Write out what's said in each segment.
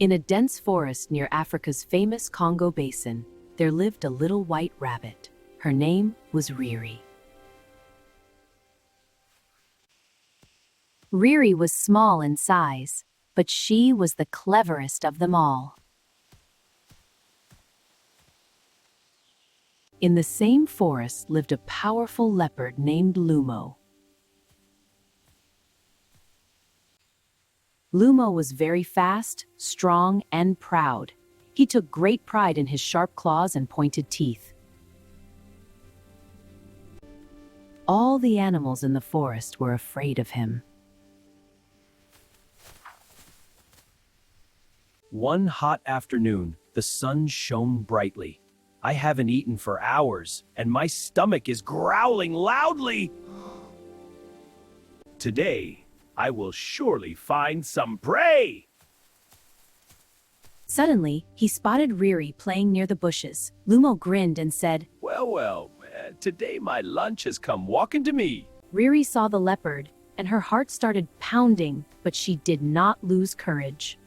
In a dense forest near Africa's famous Congo Basin, there lived a little white rabbit. Her name was Riri. Riri was small in size, but she was the cleverest of them all. In the same forest lived a powerful leopard named Lumo. Lumo was very fast, strong, and proud. He took great pride in his sharp claws and pointed teeth. All the animals in the forest were afraid of him. One hot afternoon, the sun shone brightly. I haven't eaten for hours, and my stomach is growling loudly. Today, I will surely find some prey. Suddenly, he spotted Riri playing near the bushes. Lumo grinned and said, Well, today my lunch has come walking to me. Riri saw the leopard, and her heart started pounding, but she did not lose courage.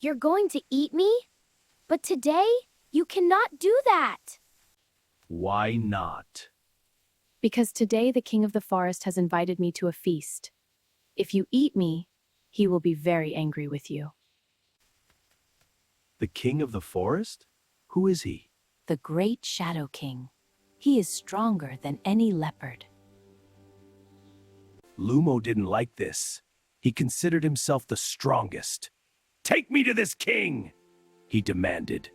You're going to eat me? But today, you cannot do that. Why not? Because today the king of the forest has invited me to a feast. If you eat me, he will be very angry with you. The king of the forest? Who is he? The great Shadow King. He is stronger than any leopard. Lumo didn't like this. He considered himself the strongest. Take me to this king, he demanded.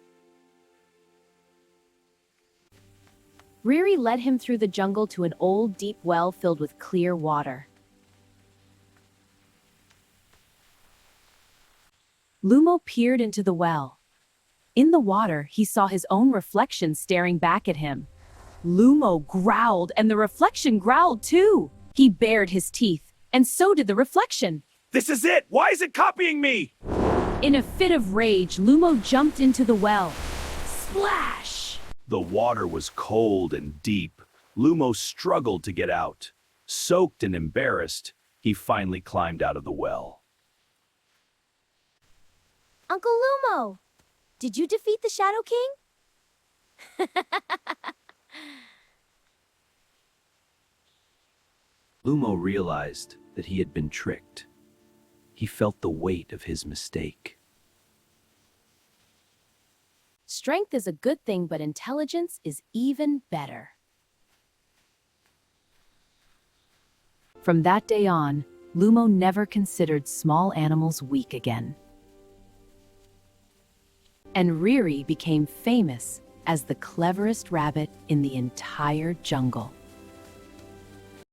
Riri led him through the jungle to an old, deep well filled with clear water. Lumo peered into the well. In the water, he saw his own reflection staring back at him. Lumo growled, and the reflection growled too. He bared his teeth, and so did the reflection. This is it! Why is it copying me? In a fit of rage, Lumo jumped into the well. Splash! The water was cold and deep. Lumo struggled to get out. Soaked and embarrassed, he finally climbed out of the well. Uncle Lumo, did you defeat the Shadow King? Lumo realized that he had been tricked. He felt the weight of his mistake. Strength is a good thing, but intelligence is even better. From that day on, Lumo never considered small animals weak again. And Riri became famous as the cleverest rabbit in the entire jungle.